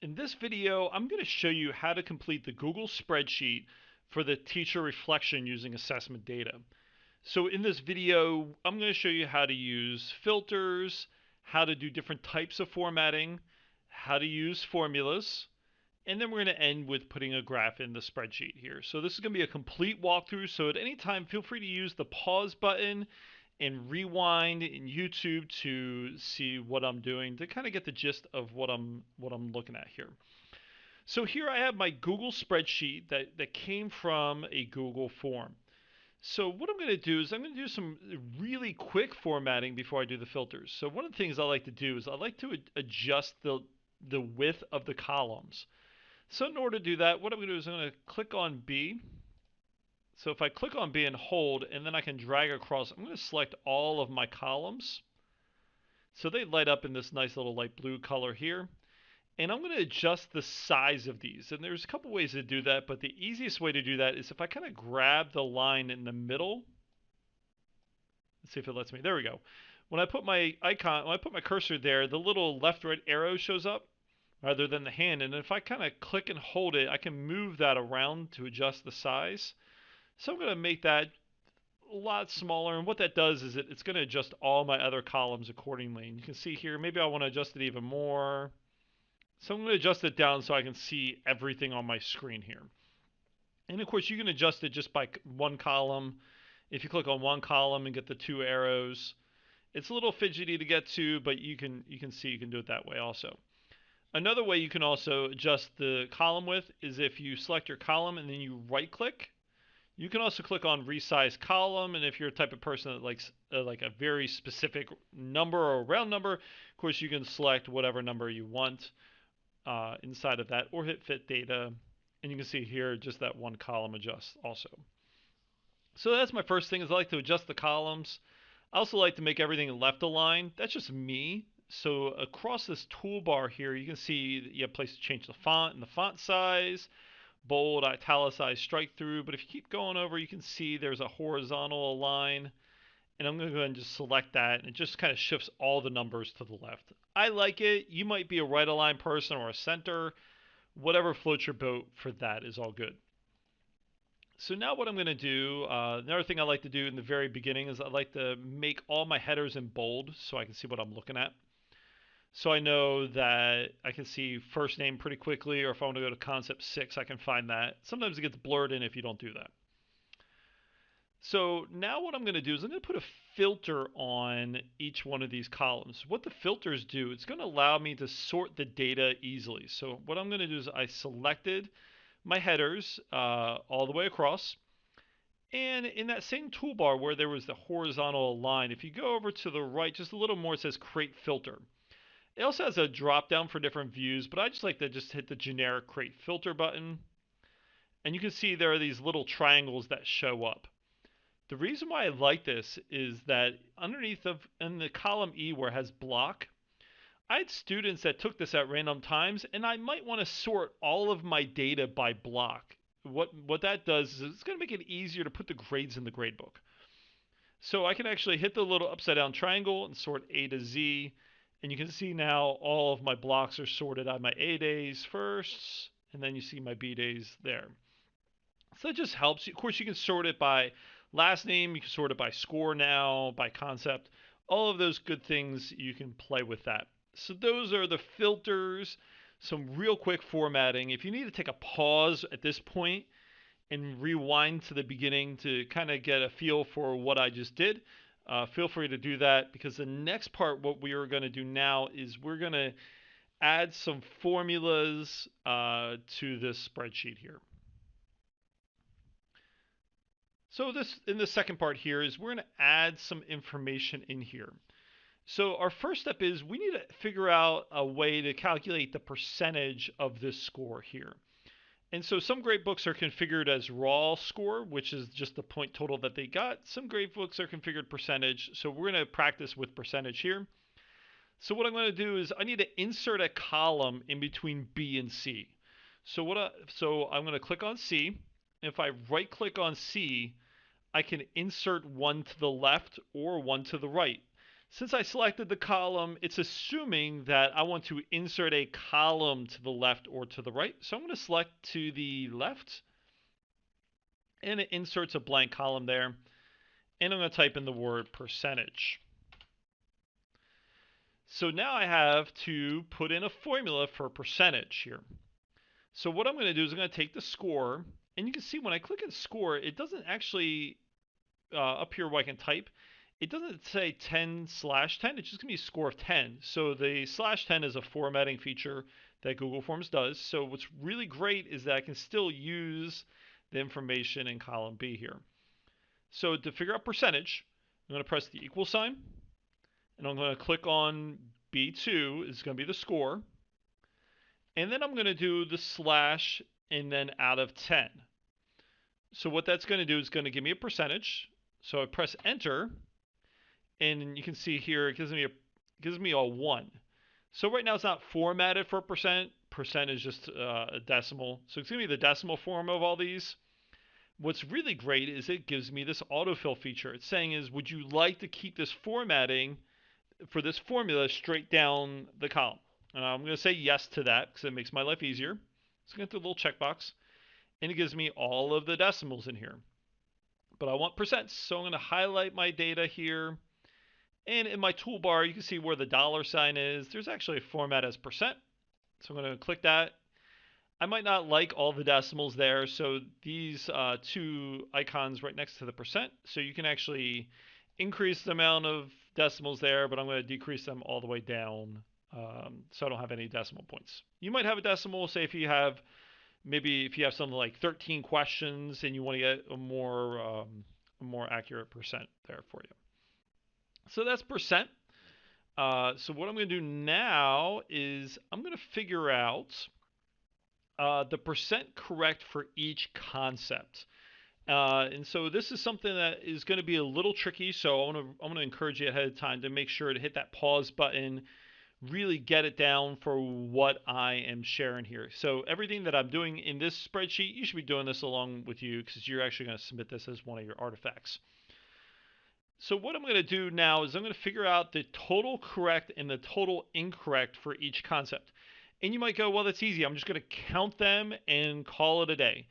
In this video, I'm going to show you how to complete the Google Spreadsheet for the teacher reflection using assessment data. So in this video, I'm going to show you how to use filters, how to do different types of formatting, how to use formulas, and then we're going to end with putting a graph in the spreadsheet here. So this is going to be a complete walkthrough, so at any time feel free to use the pause button and rewind in YouTube to see what I'm doing to kind of get the gist of what I'm looking at here. So here I have my Google spreadsheet that came from a Google form. So what I'm going to do is I'm going to do some really quick formatting before I do the filters. So one of the things I like to do is I like to adjust the width of the columns. So in order to do that, what I'm going to do is I'm going to click on B. So if I click on B and hold, and then I can drag across, I'm going to select all of my columns. So they light up in this nice little light blue color here. And I'm going to adjust the size of these. And there's a couple ways to do that, but the easiest way to do that is if I kind of grab the line in the middle. Let's see if it lets me. There we go. When I put my icon, when I put my cursor there, the little left-right arrow shows up rather than the hand. And if I kind of click and hold it, I can move that around to adjust the size. So I'm going to make that a lot smaller, and what that does is it's going to adjust all my other columns accordingly. And you can see here, maybe I want to adjust it even more. So I'm going to adjust it down so I can see everything on my screen here. And of course you can adjust it just by one column. If you click on one column and get the two arrows, it's a little fidgety to get to, but you can see you can do it that way also. Another way you can also adjust the column width is if you select your column and then you right click. You can also click on resize column, and if you're a type of person that likes like a very specific number or a round number, of course you can select whatever number you want inside of that, or hit fit data, and you can see here just that one column adjusts also. So that's my first thing, is I like to adjust the columns. I also like to make everything left aligned. That's just me. So across this toolbar here, you can see you have a place to change the font and the font size, bold, italicized, strike through. But if you keep going over, you can see there's a horizontal line, and I'm going to go ahead and just select that, and it just kind of shifts all the numbers to the left. I like it. You might be a right aligned person or a center. Whatever floats your boat for that is all good. So now what I'm going to do, another thing I like to do in the very beginning is I like to make all my headers in bold so I can see what I'm looking at. So I know that I can see first name pretty quickly, or if I want to go to concept 6, I can find that. Sometimes it gets blurred in if you don't do that. So now what I'm going to do is I'm going to put a filter on each one of these columns. What the filters do, it's going to allow me to sort the data easily. So what I'm going to do is I selected my headers all the way across. And in that same toolbar where there was the horizontal line, if you go over to the right just a little more, it says create filter. It also has a drop down for different views, but I just like to just hit the generic create filter button. And you can see there are these little triangles that show up. The reason why I like this is that underneath in the column E where it has block, I had students that took this at random times, and I might want to sort all of my data by block. What that does is it's going to make it easier to put the grades in the gradebook. So I can actually hit the little upside down triangle and sort A to Z, and you can see now all of my blocks are sorted on my A days first, and then you see my B days there. So it just helps. Of course, you can sort it by last name, you can sort it by score now, by concept, all of those good things, you can play with that. So those are the filters, some real quick formatting. If you need to take a pause at this point and rewind to the beginning to kind of get a feel for what I just did, feel free to do that, because the next part, what we are going to do now is we're going to add some formulas to this spreadsheet here. So this, in the second part here, is we're going to add some information in here. So our first step is we need to figure out a way to calculate the percentage of this score here. And so some gradebooks are configured as raw score, which is just the point total that they got. Some gradebooks are configured percentage. So we're going to practice with percentage here. So what I'm going to do is I need to insert a column in between B and C. So I'm going to click on C. If I right click on C, I can insert one to the left or one to the right. Since I selected the column, it's assuming that I want to insert a column to the left or to the right. So I'm going to select to the left, and it inserts a blank column there. And I'm going to type in the word percentage. So now I have to put in a formula for percentage here. So what I'm going to do is I'm going to take the score, and you can see when I click on score, it doesn't actually, up here where I can type, it doesn't say 10/10, it's just going to be a score of 10. So the /10 is a formatting feature that Google Forms does. So what's really great is that I can still use the information in column B here. So to figure out percentage, I'm going to press the equal sign, and I'm going to click on B2, is going to be the score. And then I'm going to do the slash and then out of 10. So what that's going to do is going to give me a percentage. So I press enter, and you can see here it gives me a 1. So right now it's not formatted for percent. Percent is just a decimal. So it's going to be the decimal form of all these. What's really great is it gives me this autofill feature. It's saying is, would you like to keep this formatting for this formula straight down the column? And I'm going to say yes to that because it makes my life easier. So I'm going to do a little checkbox, and it gives me all of the decimals in here. But I want percents, so I'm going to highlight my data here. And in my toolbar, you can see where the $sign is. There's actually a format as percent. So I'm going to click that. I might not like all the decimals there, so these two icons right next to the percent. So you can actually increase the amount of decimals there, but I'm going to decrease them all the way down, so I don't have any decimal points. You might have a decimal, say if you have something like 13 questions and you want to get a more accurate percent there for you. So that's percent. So what I'm going to do now is I'm going to figure out the percent correct for each concept. And so this is something that is going to be a little tricky. So I'm going to encourage you ahead of time to make sure to hit that pause button, really get it down for what I am sharing here. So everything that I'm doing in this spreadsheet, you should be doing this along with you because you're actually going to submit this as one of your artifacts. So what I'm going to do now is I'm going to figure out the total correct and the total incorrect for each concept. And you might go, well, that's easy. I'm just going to count them and call it a day.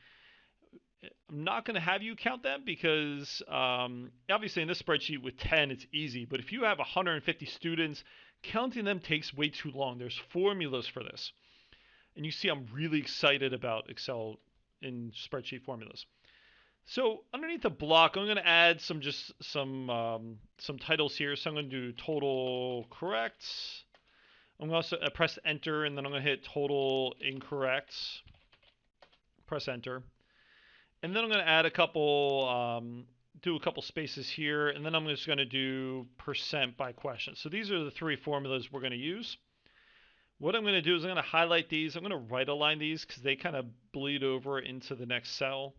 I'm not going to have you count them because obviously in this spreadsheet with 10, it's easy. But if you have 150 students, counting them takes way too long. There's formulas for this. And you see I'm really excited about Excel in spreadsheet formulas. So underneath the block, I'm going to add some titles here. So I'm going to do total correct. I'm going to also press enter, and then I'm going to hit total incorrect. Press enter. And then I'm going to add a couple, do a couple spaces here, and then I'm just going to do percent by question. So these are the three formulas we're going to use. What I'm going to do is I'm going to highlight these. I'm going to right align these because they kind of bleed over into the next cell.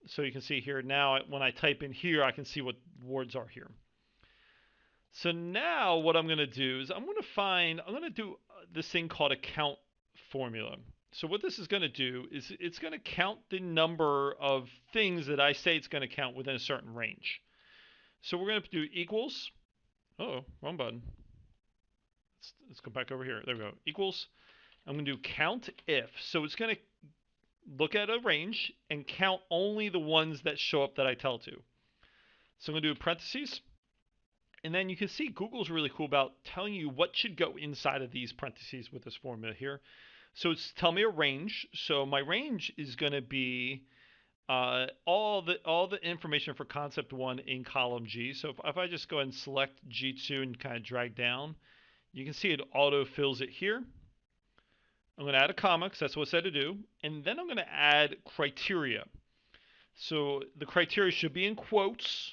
So you can see here now when I type in here, I can see what words are here. So now what I'm going to do is I'm going to do this thing called a count formula. So what this is going to do is it's going to count the number of things that I say it's going to count within a certain range. So we're going to do equals. Oh, wrong button. Let's go back over here. There we go. Equals. I'm going to do count if. So it's going to look at a range and count only the ones that show up that I tell to. So I'm going to do parentheses. And then you can see Google's really cool about telling you what should go inside of these parentheses with this formula here. So it's tell me a range. So my range is going to be all the information for concept 1 in column G. So if I just go ahead and select G2 and kind of drag down, you can see it auto fills it here. I'm going to add a comma because that's what it said to do. And then I'm going to add criteria. So the criteria should be in quotes.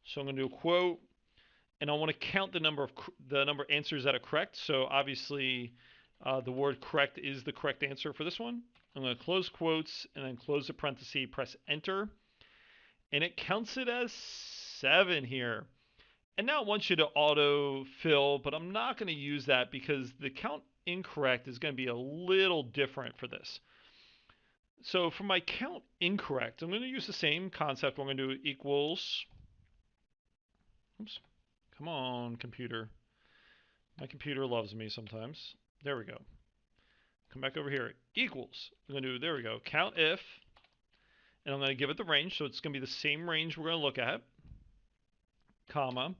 So I'm going to do a quote. And I want to count the number of answers that are correct. So obviously the word correct is the correct answer for this one. I'm going to close quotes and then close the parenthesis, press enter. And it counts it as 7 here. And now it wants you to auto fill, but I'm not going to use that because the count incorrect is going to be a little different for this. So for my count incorrect, I'm going to use the same concept. I'm going to do equals. Oops, Come on, computer. My computer loves me sometimes. There we go. Come back over here. Equals. I'm going to do, there we go, count if, and I'm going to give it the range, so it's going to be the same range we're going to look at, comma.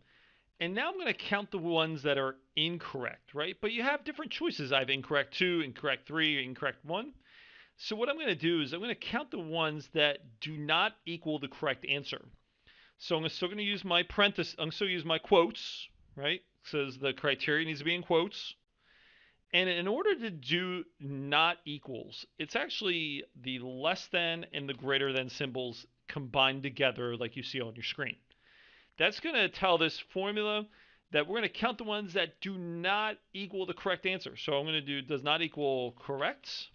And now I'm going to count the ones that are incorrect, right? But you have different choices. I have incorrect 2, incorrect 3, incorrect 1. So what I'm going to do is I'm going to count the ones that do not equal the correct answer. So I'm still going to use my parentheses. I'm still use my quotes, right? It says the criteria needs to be in quotes. And in order to do not equals, it's actually the less than and the greater than symbols combined together like you see on your screen. That's going to tell this formula that we're going to count the ones that do not equal the correct answer. So I'm going to do does not equal correct.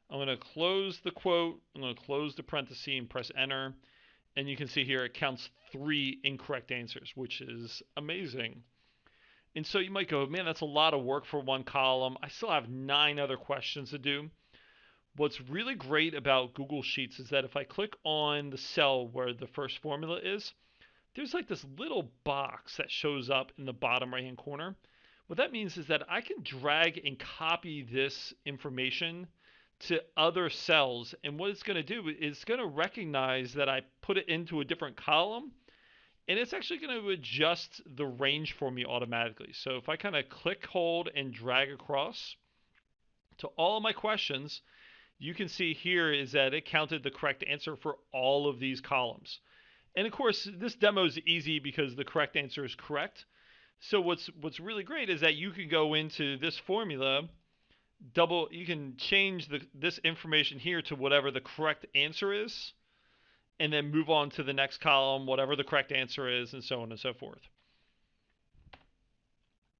I'm going to close the quote. I'm going to close the parenthesis and press enter. And you can see here it counts 3 incorrect answers, which is amazing. And so you might go, man, that's a lot of work for one column. I still have 9 other questions to do. What's really great about Google Sheets is that if I click on the cell where the first formula is, there's like this little box that shows up in the bottom right hand corner. What that means is that I can drag and copy this information to other cells, and what it's going to do is it's going to recognize that I put it into a different column, and it's actually going to adjust the range for me automatically. So if I kind of click, hold, and drag across to all of my questions, you can see here is that it counted the correct answer for all of these columns. And of course, this demo is easy because the correct answer is correct. So what's really great is that you can go into this formula, you can change this information here to whatever the correct answer is, and then move on to the next column, whatever the correct answer is, and so on and so forth.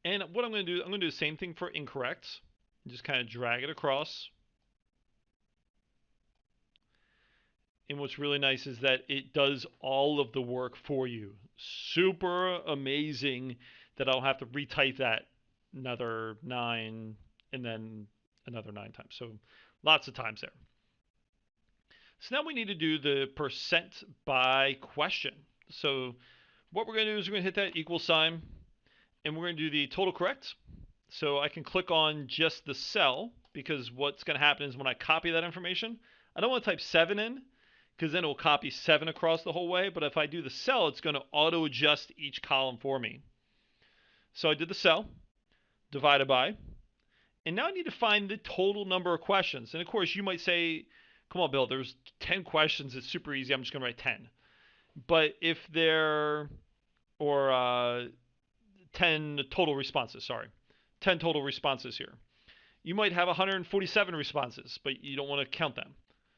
And what I'm going to do, I'm going to do the same thing for incorrect. Just kind of drag it across. And what's really nice is that it does all of the work for you. Super amazing that I'll have to retype that another 9 and then another 9 times. So lots of times there. So now we need to do the percent by question. So what we're going to do is we're going to hit that equal sign, and we're going to do the total correct. So I can click on just the cell, because what's going to happen is when I copy that information, I don't want to type 7 in, because then it will copy 7 across the whole way. But if I do the cell, it's going to auto adjust each column for me. So I did the cell, divided by, and now I need to find the total number of questions. And of course, you might say, come on, Bill, there's 10 questions. It's super easy. I'm just going to write 10. But if there, or 10 total responses, sorry, 10 total responses here. You might have 147 responses, but you don't want to count them.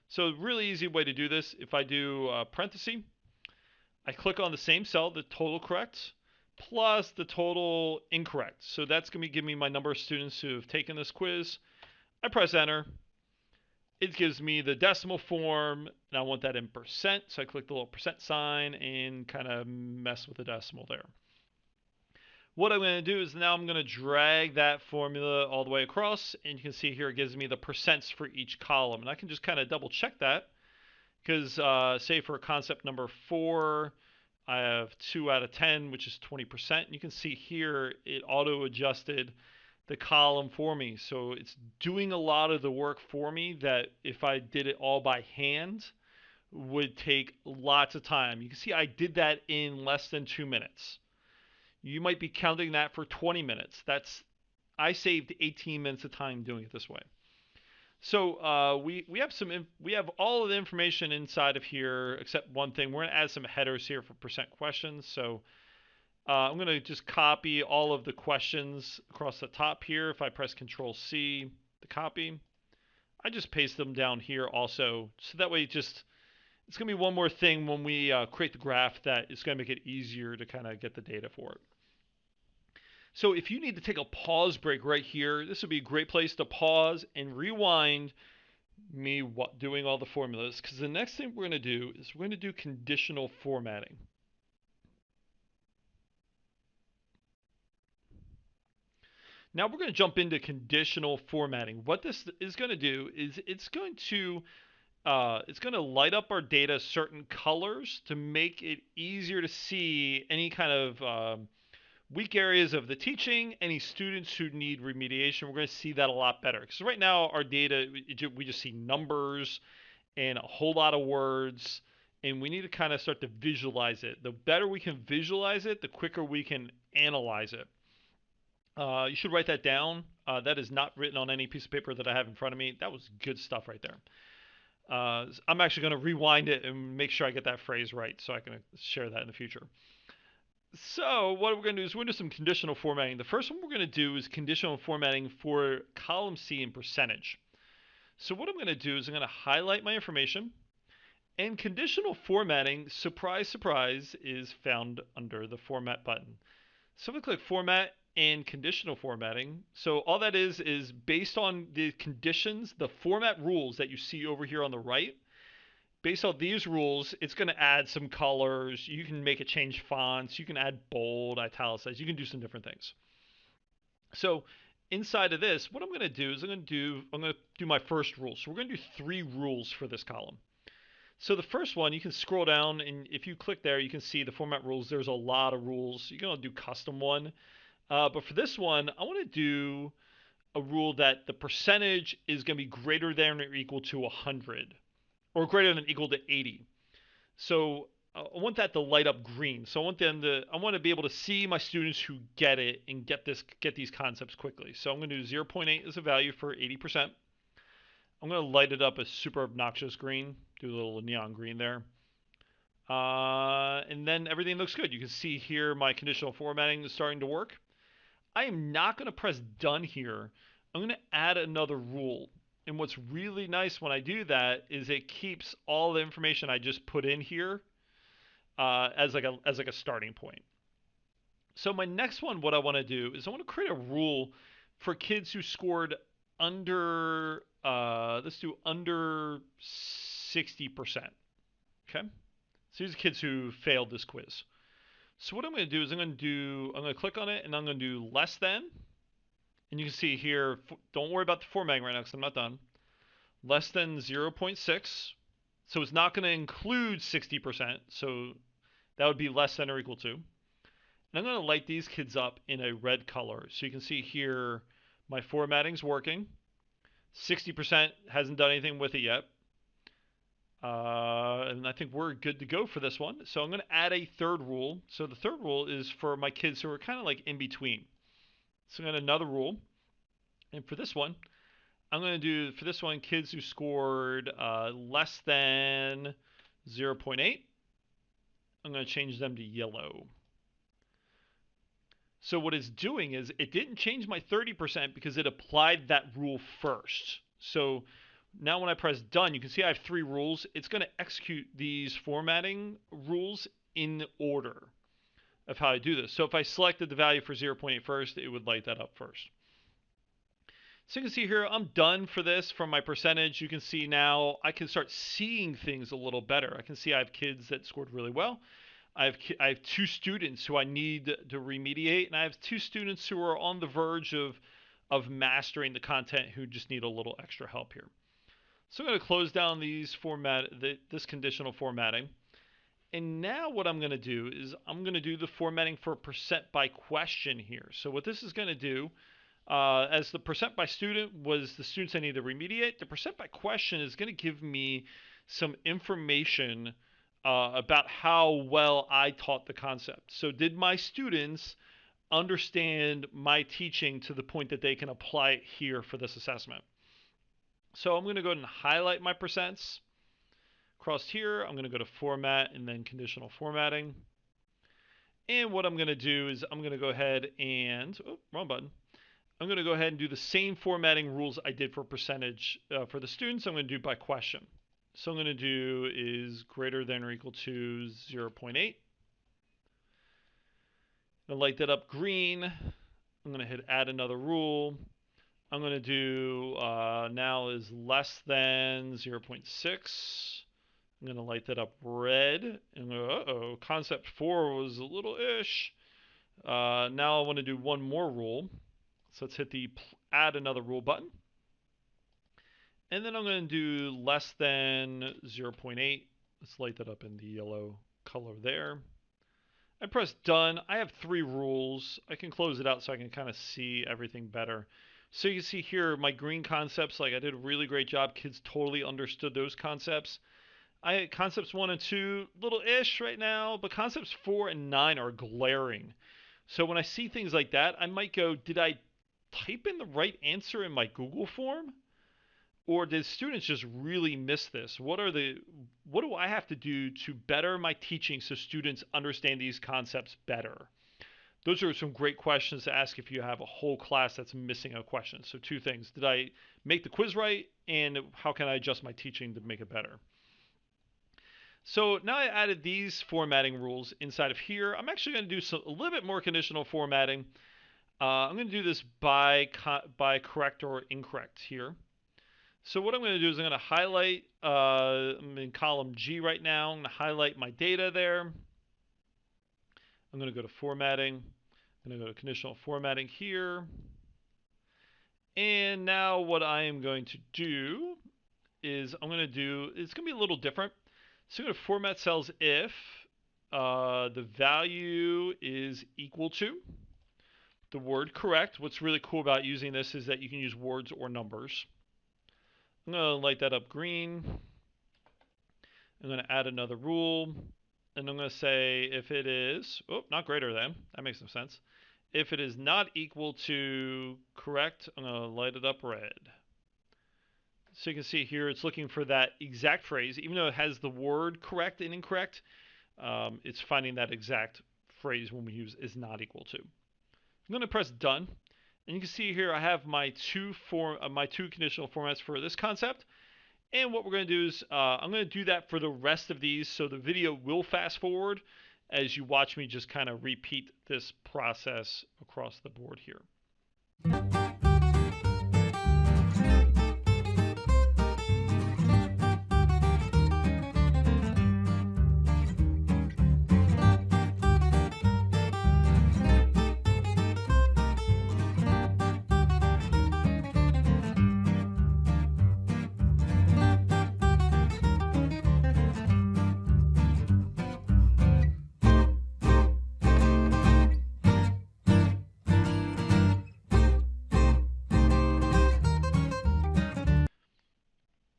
So really easy way to do this, if I do parenthesis, I click on the same cell, the total correct, plus the total incorrect. So that's going to give me my number of students who have taken this quiz. I press enter. It gives me the decimal form, and I want that in percent. So I click the little percent sign and kind of mess with the decimal there. What I'm going to do is now I'm going to drag that formula all the way across, and you can see here it gives me the percents for each column. And I can just kind of double check that, because say for concept number 4, I have 2 out of 10, which is 20%. And you can see here it auto adjusted the column for me. So it's doing a lot of the work for me that if I did it all by hand would take lots of time. You can see I did that in less than 2 minutes. You might be counting that for 20 minutes. I saved 18 minutes of time doing it this way. So we have all of the information inside of here except one thing. We're going to add some headers here for percent questions. So I'm going to just copy all of the questions across the top here. If I press Control C to copy, I just paste them down here also. So that way it's going to be one more thing when we create the graph that is going to make it easier to kind of get the data for it. So if you need to take a pause break right here, this would be a great place to pause and rewind me doing all the formulas, because the next thing we're going to do is we're going to do conditional formatting. Now we're going to jump into conditional formatting. What this is going to do is it's going to light up our data certain colors to make it easier to see any kind of Weak areas of the teaching, any students who need remediation, we're going to see that a lot better. Because right now our data, we just see numbers and a whole lot of words, and we need to kind of start to visualize it. The better we can visualize it, the quicker we can analyze it. You should write that down. That is not written on any piece of paper that I have in front of me. That was good stuff right there. I'm actually going to rewind it and make sure I get that phrase right so I can share that in the future. So what we're going to do is we're going to do some conditional formatting. The first one we're going to do is conditional formatting for column C and percentage. So what I'm going to do is I'm going to highlight my information, and conditional formatting, surprise, surprise, is found under the Format button. So I'm going to click Format and Conditional Formatting. So all that is based on the conditions, the format rules that you see over here on the right. Based on these rules, it's going to add some colors. You can make it change fonts. You can add bold, italicize. You can do some different things. So inside of this, what I'm going to do is I'm going to do my first rule. So we're going to do 3 rules for this column. So the first one, you can scroll down, and if you click there, you can see the format rules. There's a lot of rules. You can do custom one. But for this one, I want to do a rule that the percentage is going to be greater than or equal to 100, or greater than or equal to 80. So I want that to light up green. So I want to be able to see my students who get it and get these concepts quickly. So I'm going to do 0.8 as a value for 80%. I'm going to light it up a super obnoxious green. Do a little neon green there. And then everything looks good. You can see here my conditional formatting is starting to work. I am not going to press done here. I'm going to add another rule. And what's really nice when I do that is it keeps all the information I just put in here as like a starting point. So my next one, what I want to do is I want to create a rule for kids who scored under let's do under 60%. Okay, so these are kids who failed this quiz. So what I'm going to do is I'm going to click on it and I'm going to do less than, and you can see here, don't worry about the formatting right now because I'm not done. Less than 0.6, so it's not going to include 60%, so that would be less than or equal to. And I'm going to light these kids up in a red color. So you can see here my formatting's working. 60% hasn't done anything with it yet. And I think we're good to go for this one. So I'm going to add a third rule. So the third rule is for my kids who are kind of like in between. So I'm going to another rule. And for this one, I'm going to do, for this one, kids who scored less than 0.8. I'm going to change them to yellow. So what it's doing is it didn't change my 30% because it applied that rule first. So now when I press done, you can see I have 3 rules. It's going to execute these formatting rules in order of how I do this. So if I selected the value for 0.8 first, it would light that up first. So you can see here, I'm done for this from my percentage. You can see now I can start seeing things a little better. I can see I have kids that scored really well. I have 2 students who I need to remediate, and I have 2 students who are on the verge of mastering the content who just need a little extra help here. So I'm going to close down this conditional formatting. And now what I'm going to do is I'm going to do the formatting for percent by question here. So what this is going to do, as the percent by student was the students I need to remediate, the percent by question is going to give me some information about how well I taught the concept. So did my students understand my teaching to the point that they can apply it here for this assessment? So I'm going to go ahead and highlight my percents. Across here, I'm going to go to Format and then Conditional Formatting. And what I'm going to do is I'm going to go ahead and, oh, wrong button. I'm going to go ahead and do the same formatting rules I did for percentage for the students. I'm going to do by question. So I'm going to do is greater than or equal to 0.8. I'm going to light that up green. I'm going to hit add another rule. I'm going to do now is less than 0.6. I'm going to light that up red. And go, uh-oh, concept 4 was a little ish. Now I want to do one more rule. So let's hit the add another rule button. And then I'm going to do less than 0.8. Let's light that up in the yellow color there. I press done. I have 3 rules. I can close it out so I can kind of see everything better. So you can see here my green concepts, like I did a really great job. Kids totally understood those concepts. Concepts 1 and 2, little ish right now, but concepts 4 and 9 are glaring. So when I see things like that, I might go, did I type in the right answer in my Google form? Or did students just really miss this? What do I have to do to better my teaching so students understand these concepts better? Those are some great questions to ask if you have a whole class that's missing a question. So 2 things. Did I make the quiz right? And how can I adjust my teaching to make it better? So now I added these formatting rules inside of here. I'm actually going to do a little bit more conditional formatting. I'm going to do this by correct or incorrect here. So what I'm going to do is I'm going to highlight, I'm in column G right now. I'm going to highlight my data there. I'm going to go to formatting. I'm going to go to conditional formatting here. And now what I am going to do is it's going to be a little different. So I'm going to format cells if the value is equal to the word correct. What's really cool about using this is that you can use words or numbers. I'm going to light that up green. I'm going to add another rule, and I'm going to say if it is, not greater than, that makes no sense. If it is not equal to correct, I'm going to light it up red. So you can see here it's looking for that exact phrase, even though it has the word correct and incorrect, it's finding that exact phrase when we use is not equal to. I'm going to press done, and you can see here I have my two conditional formats for this concept. And what we're going to do is I'm going to do that for the rest of these, so the video will fast forward as you watch me just kind of repeat this process across the board here.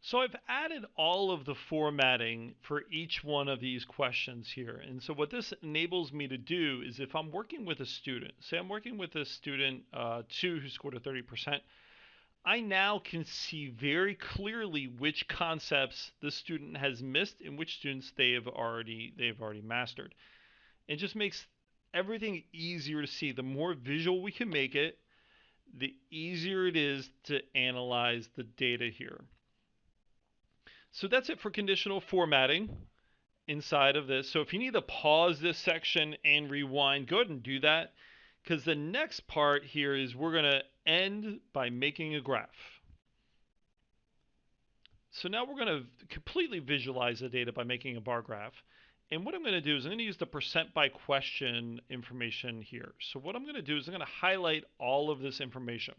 So I've added all of the formatting for each one of these questions here. And so what this enables me to do is if I'm working with a student, say I'm working with a student 2 who scored a 30%, I now can see very clearly which concepts the student has missed and which students they've already mastered. It just makes everything easier to see. The more visual we can make it, the easier it is to analyze the data here. So that's it for conditional formatting inside of this. So if you need to pause this section and rewind, go ahead and do that, because the next part here is we're going to end by making a graph. So now we're going to completely visualize the data by making a bar graph. And what I'm going to do is I'm going to use the percent by question information here. So what I'm going to do is I'm going to highlight all of this information.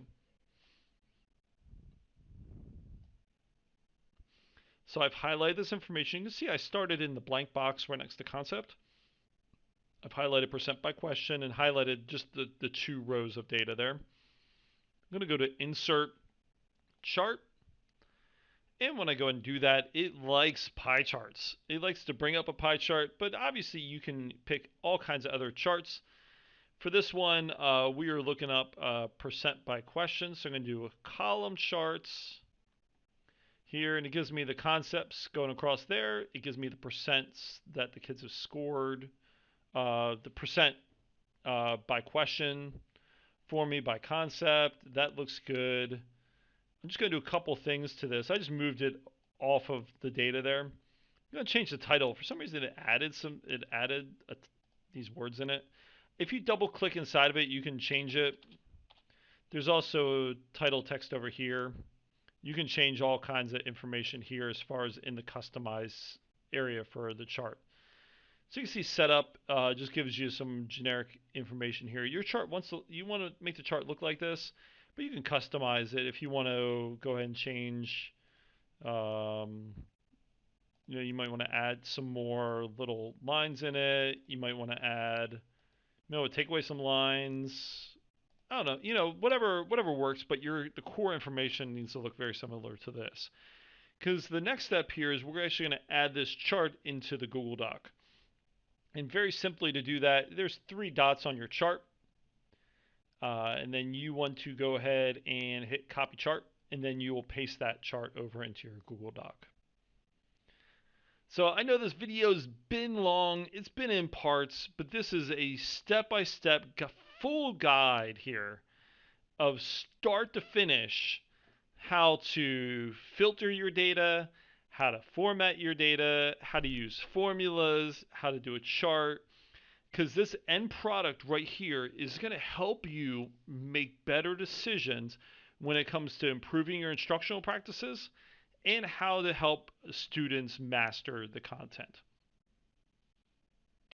So I've highlighted this information. You can see I started in the blank box right next to concept. I've highlighted percent by question and highlighted just the 2 rows of data there. I'm going to go to insert chart. And when I go and do that, it likes pie charts. It likes to bring up a pie chart, but obviously you can pick all kinds of other charts. For this one, we are looking up percent by question. So I'm going to do a column charts here, and it gives me the concepts going across there. It gives me the percents that the kids have scored, the percent by question for me by concept. That looks good. I'm just going to do a couple things to this. I just moved it off of the data there. I'm going to change the title. For some reason, it added these words in it. If you double click inside of it, you can change it. There's also title text over here. You can change all kinds of information here as far as in the customize area for the chart. So you can see setup just gives you some generic information here. Your chart, you want to make the chart look like this, but you can customize it if you want to go ahead and change You might want to add some more little lines in it. You might want to add, take away some lines. I don't know, whatever works, but the core information needs to look very similar to this. Because the next step here is we're actually going to add this chart into the Google Doc. And very simply to do that, there's 3 dots on your chart. And then you want to go ahead and hit copy chart, and then you will paste that chart over into your Google Doc. So I know this video's been long, it's been in parts, but this is a step-by-step full guide here of start to finish how to filter your data, how to format your data, how to use formulas, how to do a chart, because this end product right here is going to help you make better decisions when it comes to improving your instructional practices and how to help students master the content.